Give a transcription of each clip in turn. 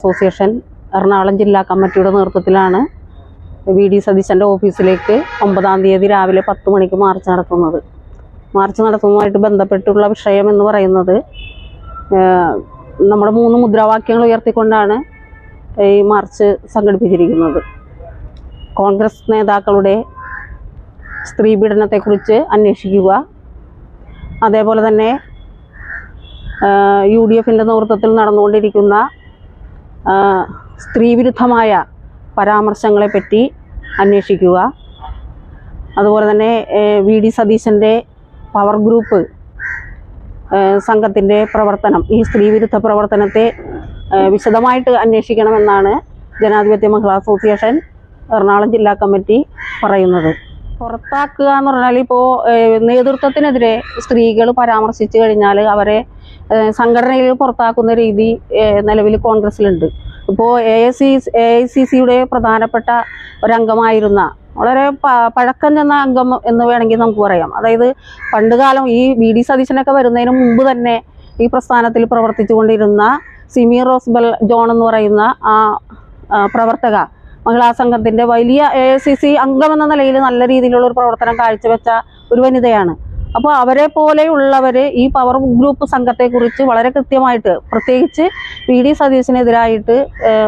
Association Ernakulam ജില്ലാ കമ്മിറ്റിയുടെ നേതൃത്വത്തിലാണ് വി.ഡി. സതീശൻ്റെ ഓഫീസിലേക്ക് 9-ാം തീയതി രാവിലെ 10 മണിക്ക് മാർച്ച് നടത്തുന്നത്. മാർച്ച് നടത്തുന്നതുമായിട്ട് ബന്ധപ്പെട്ടുള്ള വിഷയം എന്ന് പറയുന്നത് നമ്മുടെ 3 മുദ്രാവാക്യങ്ങൾ ഉയർത്തിക്കൊണ്ടാണ് ഈ മാർച്ച് സംഘടിപ്പിച്ചിരിക്കുന്നത്. കോൺഗ്രസ് നേതാക്കളുടെ സ്ത്രീ പീഡനത്തെക്കുറിച്ച് അന്വേഷിക്കുക, അതേപോലെ തന്നെ UDFൻ്റെ നേതൃത്വത്തിൽ നടന്നുകൊണ്ടിരിക്കുന്ന സ്ത്രീവിരുദ്ധമായ പരാമർശങ്ങളെപ്പറ്റി അന്വേഷിക്കുക, അതുപോലെ തന്നെ വി.ഡി. സതീശൻ്റെ പവർ ഗ്രൂപ്പ് സംഘത്തിൻ്റെ പ്രവർത്തനം, ഈ സ്ത്രീവിരുദ്ധ പ്രവർത്തനത്തെ വിശദമായിട്ട് അന്വേഷിക്കണമെന്നാണ് ജനാധിപത്യ മഹിളാ അസോസിയേഷൻ എറണാകുളം ജില്ലാ കമ്മിറ്റി പറയുന്നത്. പുറത്താക്കുക എന്ന് പറഞ്ഞാൽ ഇപ്പോൾ നേതൃത്വത്തിനെതിരെ സ്ത്രീകൾ പരാമർശിച്ചു കഴിഞ്ഞാൽ അവരെ സംഘടനയിൽ പുറത്താക്കുന്ന രീതി നിലവിൽ കോൺഗ്രസ്സിലുണ്ട്. ഇപ്പോൾ AICCയുടെ പ്രധാനപ്പെട്ട ഒരംഗമായിരുന്ന വളരെ പഴക്കം ചെന്ന അംഗം എന്ന് വേണമെങ്കിൽ നമുക്ക് പറയാം. അതായത് പണ്ടുകാലം ഈ വി.ഡി. സതീശനൊക്കെ വരുന്നതിന് മുമ്പ് തന്നെ ഈ പ്രസ്ഥാനത്തിൽ പ്രവർത്തിച്ചു കൊണ്ടിരുന്ന സിമി റോസ്ബെൽ ജോൺ എന്ന് പറയുന്ന ആ പ്രവർത്തക മഹിളാ സംഘത്തിൻ്റെ വലിയ AICC അംഗമെന്ന നിലയിൽ നല്ല രീതിയിലുള്ള ഒരു പ്രവർത്തനം കാഴ്ചവെച്ച ഒരു വനിതയാണ്. അപ്പോൾ അവരെ പോലെയുള്ളവർ ഈ പവർ ഗ്രൂപ്പ് സംഘത്തെക്കുറിച്ച് വളരെ കൃത്യമായിട്ട്, പ്രത്യേകിച്ച് വി.ഡി. സതീശനെതിരായിട്ട്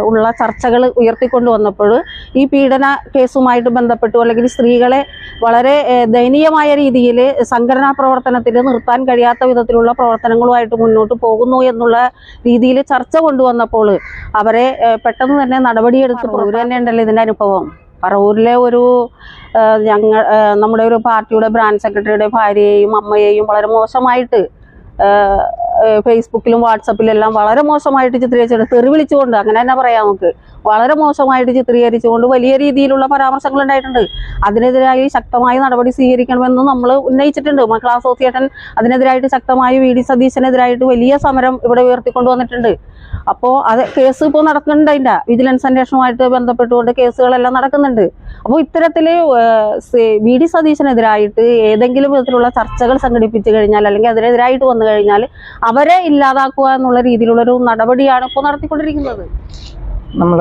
ഉള്ള ചർച്ചകൾ ഉയർത്തിക്കൊണ്ടുവന്നപ്പോൾ ഈ പീഡന കേസുമായിട്ട് ബന്ധപ്പെട്ടു അല്ലെങ്കിൽ സ്ത്രീകളെ വളരെ ദയനീയമായ രീതിയിൽ സംഘടനാ പ്രവർത്തനത്തിൽ നിർത്താൻ കഴിയാത്ത വിധത്തിലുള്ള പ്രവർത്തനങ്ങളുമായിട്ട് മുന്നോട്ട് പോകുന്നു എന്നുള്ള രീതിയിൽ ചർച്ച കൊണ്ടുവന്നപ്പോൾ അവരെ പെട്ടെന്ന് തന്നെ നടപടിയെടുത്ത് പറവൂർ തന്നെ ഉണ്ടല്ലോ ഇതിൻ്റെ അനുഭവം. പറവൂരിലെ ഒരു നമ്മുടെ ഒരു പാർട്ടിയുടെ ബ്രാഞ്ച് സെക്രട്ടറിയുടെ ഭാര്യയെയും അമ്മയെയും വളരെ മോശമായിട്ട് ഫേസ്ബുക്കിലും വാട്സപ്പിലെല്ലാം വളരെ മോശമായിട്ട് ചിത്രീകരിച്ചിട്ട്, തെറി വിളിച്ചുകൊണ്ട്, അങ്ങനെ തന്നെ പറയാം നമുക്ക്, വളരെ മോശമായിട്ട് ചിത്രീകരിച്ചുകൊണ്ട് വലിയ രീതിയിലുള്ള പരാമർശങ്ങൾ ഉണ്ടായിട്ടുണ്ട്. അതിനെതിരായി ശക്തമായ നടപടി സ്വീകരിക്കണമെന്ന് നമ്മൾ ഉന്നയിച്ചിട്ടുണ്ട്. മഹിളാ അസോസിയേഷൻ അതിനെതിരായിട്ട് ശക്തമായി വി.ഡി. സതീശനെതിരായിട്ട് വലിയ സമരം ഇവിടെ ഉയർത്തിക്കൊണ്ടു വന്നിട്ടുണ്ട്. അപ്പോൾ അത് കേസ് ഇപ്പോൾ നടക്കുന്നുണ്ട്, അതിൻ്റെ വിജിലൻസ് അന്വേഷണവുമായിട്ട് ബന്ധപ്പെട്ടുകൊണ്ട് കേസുകളെല്ലാം നടക്കുന്നുണ്ട്. അപ്പോൾ ഇത്തരത്തിൽ വി.ഡി. സതീശനെതിരായിട്ട് ഏതെങ്കിലും വിധത്തിലുള്ള ചർച്ചകൾ സംഘടിപ്പിച്ചു കഴിഞ്ഞാൽ അല്ലെങ്കിൽ അതിനെതിരായിട്ട് വന്നു കഴിഞ്ഞാൽ അവരെ ഇല്ലാതാക്കുക എന്നുള്ള രീതിയിലുള്ളൊരു നടപടിയാണ് ഇപ്പോൾ നടത്തിക്കൊണ്ടിരിക്കുന്നത്. നമ്മൾ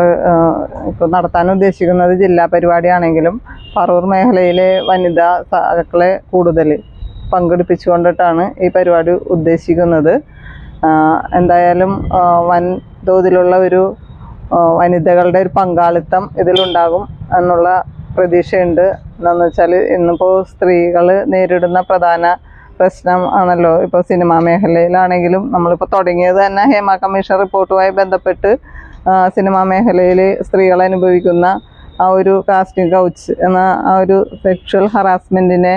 ഇപ്പോൾ നടത്താൻ ഉദ്ദേശിക്കുന്നത് ജില്ലാ പരിപാടിയാണെങ്കിലും പറവൂർ മേഖലയിലെ വനിതാ സഖാക്കളെ കൂടുതൽ പങ്കെടുപ്പിച്ചുകൊണ്ടിട്ടാണ് ഈ പരിപാടി ഉദ്ദേശിക്കുന്നത്. എന്തായാലും വൻതോതിലുള്ള ഒരു വനിതകളുടെ ഒരു പങ്കാളിത്തം ഇതിലുണ്ടാകും എന്നുള്ള പ്രതീക്ഷയുണ്ട്. എന്താണെന്ന് വെച്ചാൽ ഇന്നിപ്പോൾ സ്ത്രീകൾ നേരിടുന്ന പ്രധാന പ്രശ്നം ആണല്ലോ ഇപ്പോൾ സിനിമാ മേഖലയിലാണെങ്കിലും നമ്മളിപ്പോൾ തുടങ്ങിയത് തന്നെ ഹേമ കമ്മീഷൻ റിപ്പോർട്ടുമായി ബന്ധപ്പെട്ട് സിനിമാ മേഖലയിൽ സ്ത്രീകൾ അനുഭവിക്കുന്ന ആ ഒരു കാസ്റ്റിംഗ് കൗച്ച് എന്ന ആ ഒരു സെക്ഷൽ ഹറാസ്മെൻറ്റിനെ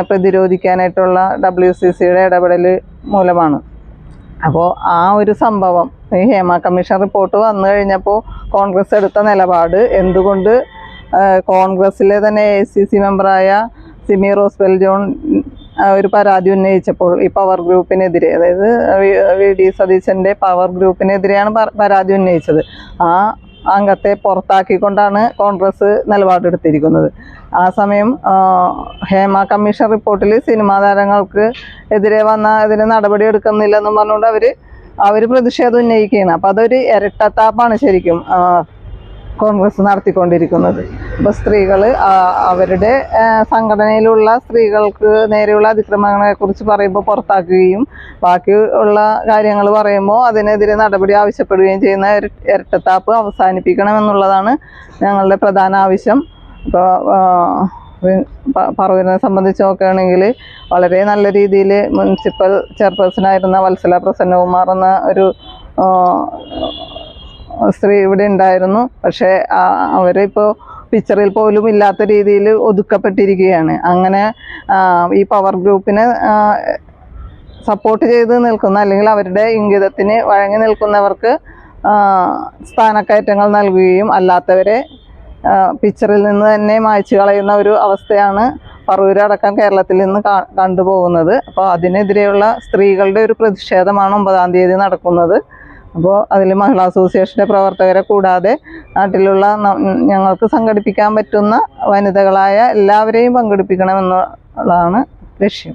പ്രതിരോധിക്കാനായിട്ടുള്ള WCCയുടെ ഇടപെടൽ മൂലമാണ്. അപ്പോൾ ആ ഒരു സംഭവം ഈ ഹേമ കമ്മീഷൻ റിപ്പോർട്ട് വന്നു കഴിഞ്ഞപ്പോൾ കോൺഗ്രസ് എടുത്ത നിലപാട്, എന്തുകൊണ്ട് കോൺഗ്രസ്സിലെ തന്നെ AICC മെമ്പറായ സിമി റോസ്ബെൽ ജോൺ ഒരു പരാതി ഉന്നയിച്ചപ്പോൾ ഈ പവർ ഗ്രൂപ്പിനെതിരെ, അതായത് വി.ഡി. സതീശൻ്റെ പവർ ഗ്രൂപ്പിനെതിരെയാണ് പരാതി ഉന്നയിച്ചത്. ആ അംഗത്തെ പുറത്താക്കിക്കൊണ്ടാണ് കോൺഗ്രസ് നിലപാടെടുത്തിരിക്കുന്നത്. ആ സമയം ഹേമ കമ്മീഷൻ റിപ്പോർട്ടിൽ സിനിമാ താരങ്ങൾക്ക് എതിരെ വന്ന അതിന് നടപടി എടുക്കുന്നില്ലെന്നും പറഞ്ഞുകൊണ്ട് അവർ പ്രതിഷേധം ഉന്നയിക്കുകയാണ്. അപ്പോൾ അതൊരു ഇരട്ടത്താപ്പാണ് ശരിക്കും കോൺഗ്രസ് നടത്തിക്കൊണ്ടിരിക്കുന്നത്. അപ്പോൾ സ്ത്രീകൾ അവരുടെ സംഘടനയിലുള്ള സ്ത്രീകൾക്ക് നേരെയുള്ള അതിക്രമങ്ങളെക്കുറിച്ച് പറയുമ്പോൾ പുറത്താക്കുകയും ബാക്കി ഉള്ള കാര്യങ്ങൾ പറയുമ്പോൾ അതിനെതിരെ നടപടി ആവശ്യപ്പെടുകയും ചെയ്യുന്ന ഒരു ഇരട്ടത്താപ്പ് അവസാനിപ്പിക്കണമെന്നുള്ളതാണ് ഞങ്ങളുടെ പ്രധാന ആവശ്യം. ഇപ്പോൾ പറവൂരിനെ സംബന്ധിച്ച് നോക്കുകയാണെങ്കിൽ വളരെ നല്ല രീതിയിൽ മുനിസിപ്പൽ ചെയർപേഴ്സണായിരുന്ന വത്സല പ്രസന്നകുമാർ എന്ന ഒരു സ്ത്രീ ഇവിടെ ഉണ്ടായിരുന്നു. പക്ഷേ അവരിപ്പോൾ പിക്ചറിൽ പോലും ഇല്ലാത്ത രീതിയിൽ ഒതുക്കപ്പെട്ടിരിക്കുകയാണ്. അങ്ങനെ ഈ പവർ ഗ്രൂപ്പിനെ സപ്പോർട്ട് ചെയ്ത് നിൽക്കുന്ന അല്ലെങ്കിൽ അവരുടെ ഇംഗിതത്തിന് വഴങ്ങി നിൽക്കുന്നവർക്ക് സ്ഥാനക്കയറ്റങ്ങൾ നൽകുകയും അല്ലാത്തവരെ പിക്ചറിൽ നിന്ന് തന്നെ മായ്ച്ചു കളയുന്ന ഒരു അവസ്ഥയാണ് പറവൂരടക്കം കേരളത്തിൽ നിന്ന് കണ്ടുപോകുന്നത്. അപ്പോൾ അതിനെതിരെയുള്ള സ്ത്രീകളുടെ ഒരു പ്രതിഷേധമാണ് 9-ാം തീയതി നടക്കുന്നത്. അപ്പോൾ അതിൽ മഹിളാ അസോസിയേഷൻ്റെ പ്രവർത്തകരെ കൂടാതെ നാട്ടിലുള്ള ഞങ്ങൾക്ക് സംഘടിപ്പിക്കാൻ പറ്റുന്ന വനിതകളായ എല്ലാവരെയും പങ്കെടുപ്പിക്കണമെന്നുള്ളതാണ് ലക്ഷ്യം.